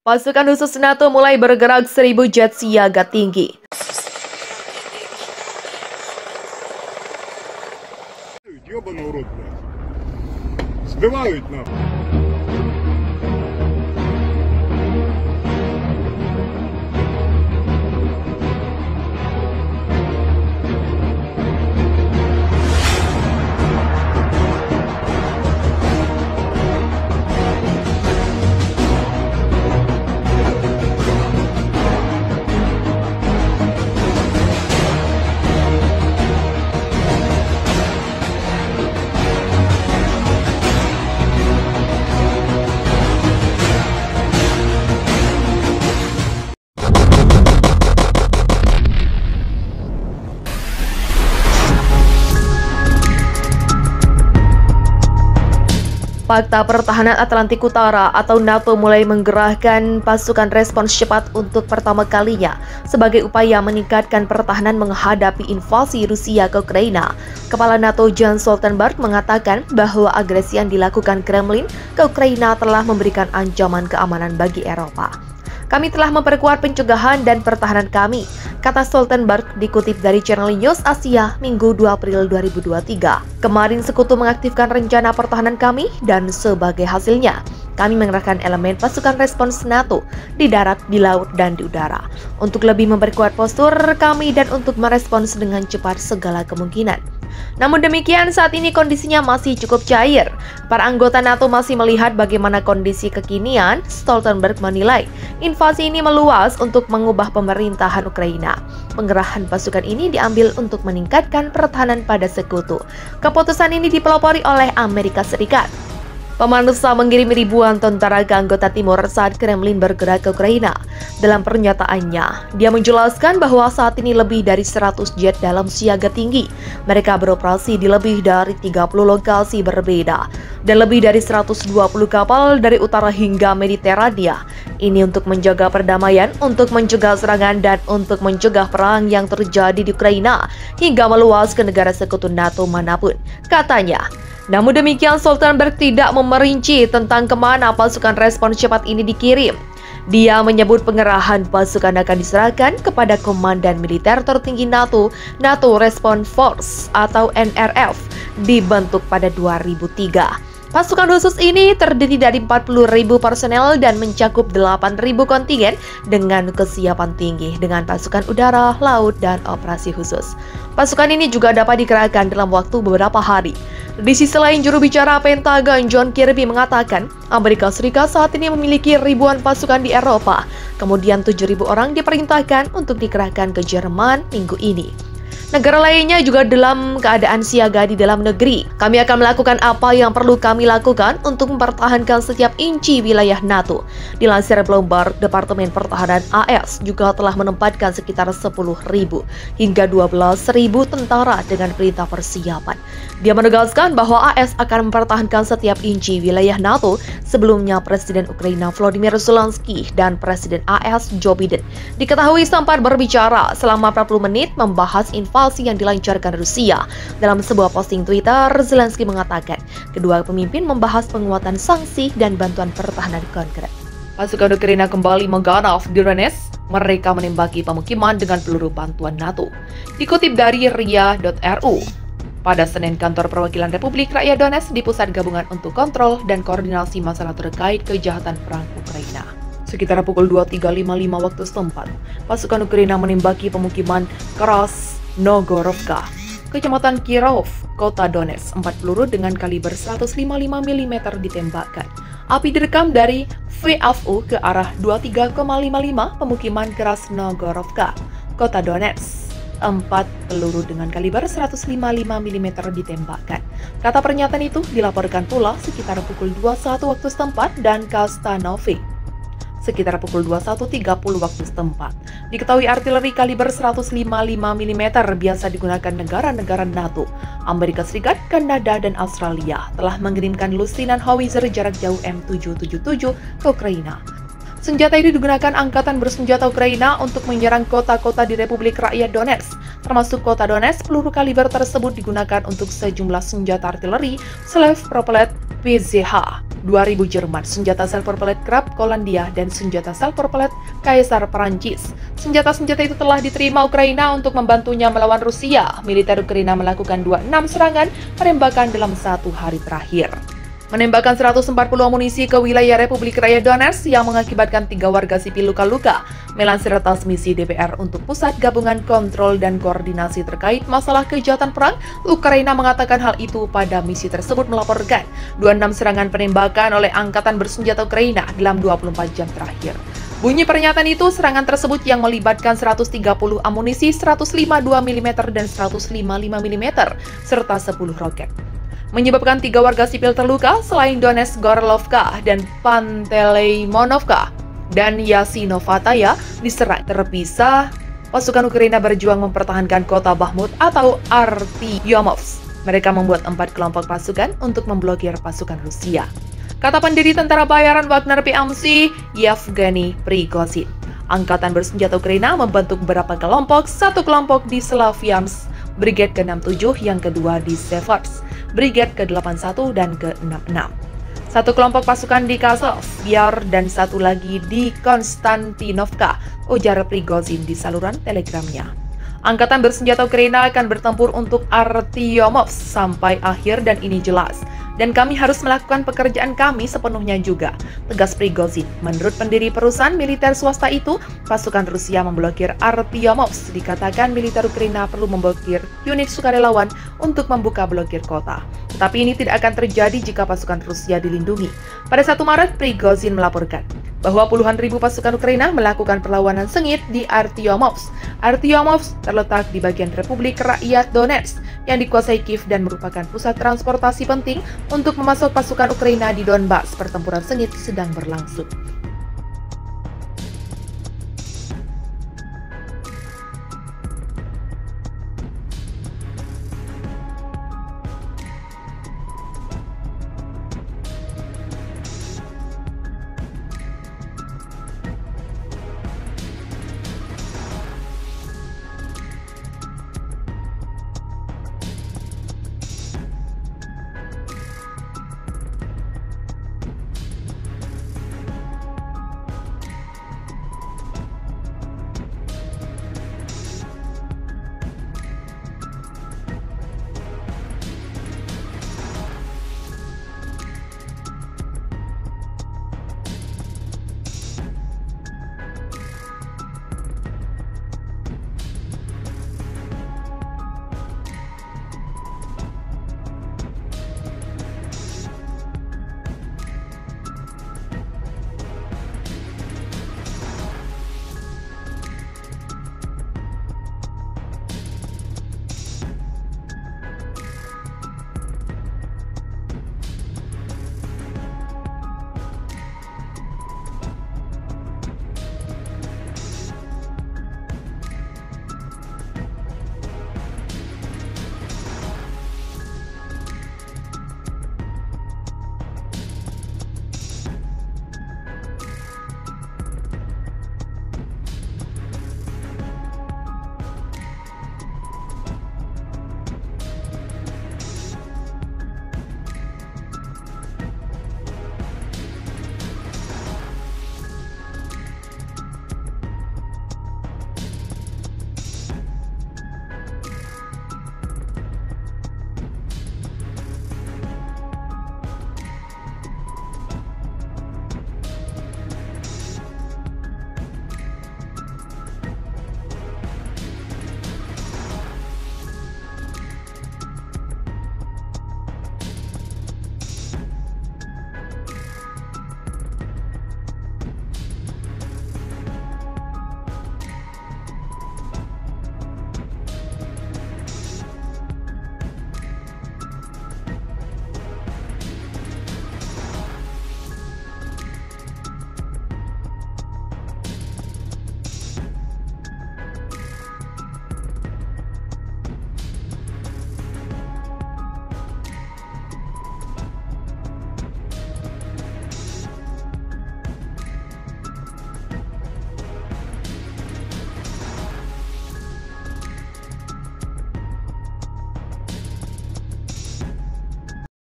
Pasukan khusus NATO mulai bergerak 1.000 jet siaga tinggi. Ёбаный урод, блядь. Сбивают нахуй. Fakta Pertahanan Atlantik Utara atau NATO mulai menggerahkan pasukan respons cepat untuk pertama kalinya sebagai upaya meningkatkan pertahanan menghadapi invasi Rusia ke Ukraina. Kepala NATO Jens Stoltenberg mengatakan bahwa agresi yang dilakukan Kremlin ke Ukraina telah memberikan ancaman keamanan bagi Eropa. Kami telah memperkuat pencegahan dan pertahanan kami, kata Stoltenberg dikutip dari Channel News Asia Minggu 2 April 2023. Kemarin sekutu mengaktifkan rencana pertahanan kami dan sebagai hasilnya, kami mengerahkan elemen pasukan respons NATO di darat, di laut, dan di udara untuk lebih memperkuat postur kami dan untuk merespons dengan cepat segala kemungkinan. Namun demikian, saat ini kondisinya masih cukup cair. Para anggota NATO masih melihat bagaimana kondisi kekinian. Stoltenberg menilai invasi ini meluas untuk mengubah pemerintahan Ukraina. Penggerahan pasukan ini diambil untuk meningkatkan pertahanan pada sekutu. Keputusan ini dipelopori oleh Amerika Serikat. Pemirsa mengirim ribuan tentara ke anggota timur saat Kremlin bergerak ke Ukraina. Dalam pernyataannya, dia menjelaskan bahwa saat ini lebih dari 100 jet dalam siaga tinggi. Mereka beroperasi di lebih dari 30 lokasi berbeda dan lebih dari 120 kapal dari utara hingga Mediterania. Ini untuk menjaga perdamaian, untuk mencegah serangan, dan untuk mencegah perang yang terjadi di Ukraina hingga meluas ke negara sekutu NATO manapun, katanya. Namun demikian, Stoltenberg tidak memerinci tentang kemana pasukan respons cepat ini dikirim. Dia menyebut pengerahan pasukan akan diserahkan kepada Komandan Militer Tertinggi NATO, NATO Response Force atau NRF, dibentuk pada 2003. Pasukan khusus ini terdiri dari 40.000 personel dan mencakup 8.000 kontingen dengan kesiapan tinggi dengan pasukan udara, laut, dan operasi khusus. Pasukan ini juga dapat dikerahkan dalam waktu beberapa hari. Di sisi lain, juru bicara Pentagon John Kirby mengatakan Amerika Serikat saat ini memiliki ribuan pasukan di Eropa. Kemudian 7.000 orang diperintahkan untuk dikerahkan ke Jerman minggu ini. Negara lainnya juga dalam keadaan siaga di dalam negeri. Kami akan melakukan apa yang perlu kami lakukan untuk mempertahankan setiap inci wilayah NATO. Dilansir Bloomberg, Departemen Pertahanan AS juga telah menempatkan sekitar 10.000 hingga 12.000 tentara dengan perintah persiapan. Dia menegaskan bahwa AS akan mempertahankan setiap inci wilayah NATO. Sebelumnya, Presiden Ukraina Volodymyr Zelensky dan Presiden AS Joe Biden diketahui sempat berbicara selama 40 menit membahas invasi yang dilancarkan Rusia. Dalam sebuah posting Twitter, Zelensky mengatakan kedua pemimpin membahas penguatan sanksi dan bantuan pertahanan konkret. Pasukan Ukraina kembali mengganap di Donetsk. Mereka menembaki pemukiman dengan peluru bantuan NATO. Dikutip dari ria.ru, pada Senin, kantor perwakilan Republik Rakyat Donetsk di Pusat Gabungan untuk Kontrol dan Koordinasi Masalah Terkait Kejahatan Perang Ukraina. Sekitar pukul 23.55 waktu setempat, pasukan Ukraina menembaki pemukiman Krasnogorovka, Kecamatan Kirov, Kota Donetsk. 4 peluru dengan kaliber 155 mm ditembakkan. Api direkam dari VFU ke arah 23,55 pemukiman Krasnogorovka, Kota Donetsk. 4 peluru dengan kaliber 155 mm ditembakkan. Kata pernyataan itu dilaporkan pula sekitar pukul 21 waktu setempat dan Kastanovi sekitar pukul 21.30 waktu setempat. Diketahui artileri kaliber 155 mm biasa digunakan negara-negara NATO, Amerika Serikat, Kanada, dan Australia telah mengirimkan lusinan howitzer jarak jauh M777 ke Ukraina. Senjata ini digunakan Angkatan Bersenjata Ukraina untuk menyerang kota-kota di Republik Rakyat Donetsk. Termasuk kota Donetsk, peluru kaliber tersebut digunakan untuk sejumlah senjata artileri self-propelled PZH. 2.000 Jerman, senjata self-propelled Krab Polandia, dan senjata self-propelled Kaisar Perancis. Senjata-senjata itu telah diterima Ukraina untuk membantunya melawan Rusia. Militer Ukraina melakukan 26 serangan penembakan dalam 1 hari terakhir, menembakkan 140 amunisi ke wilayah Republik Rakyat Donetsk yang mengakibatkan 3 warga sipil luka-luka. Melansir transmisi DPR untuk Pusat Gabungan Kontrol dan Koordinasi terkait masalah kejahatan perang, Ukraina mengatakan hal itu pada misi tersebut melaporkan 26 serangan penembakan oleh Angkatan Bersenjata Ukraina dalam 24 jam terakhir. Bunyi pernyataan itu, serangan tersebut yang melibatkan 130 amunisi 152 mm dan 155 mm, serta 10 roket, menyebabkan 3 warga sipil terluka selain Donetsk, Gorlovka, dan Panteleimonovka dan Yasinovataya diserang. Terpisah, pasukan Ukraina berjuang mempertahankan kota Bakhmut atau Artyomov. Mereka membuat 4 kelompok pasukan untuk memblokir pasukan Rusia, kata pendiri tentara bayaran Wagner PMC, Yevgeny Prigozhin. Angkatan Bersenjata Ukraina membentuk beberapa kelompok, 1 kelompok di Slaviansk, Brigade ke-67, yang kedua di Seversk, Brigade ke-81 dan ke-66. 1 kelompok pasukan di Kazov, Yar, dan 1 lagi di Konstantinovka, ujar Prigozhin di saluran telegramnya. Angkatan Bersenjata Ukraina akan bertempur untuk Artyomov sampai akhir dan ini jelas. Dan kami harus melakukan pekerjaan kami sepenuhnya juga, tegas Prigozhin. Menurut pendiri perusahaan militer swasta itu, pasukan Rusia memblokir Artyomov. Dikatakan militer Ukraina perlu memblokir unit sukarelawan untuk membuka blokir kota. Tetapi ini tidak akan terjadi jika pasukan Rusia dilindungi. Pada 1 Maret, Prigozhin melaporkan bahwa puluhan ribu pasukan Ukraina melakukan perlawanan sengit di Artyomov. Artyomov terletak di bagian Republik Rakyat Donetsk yang dikuasai Kiev dan merupakan pusat transportasi penting untuk memasok pasukan Ukraina di Donbas. Pertempuran sengit sedang berlangsung.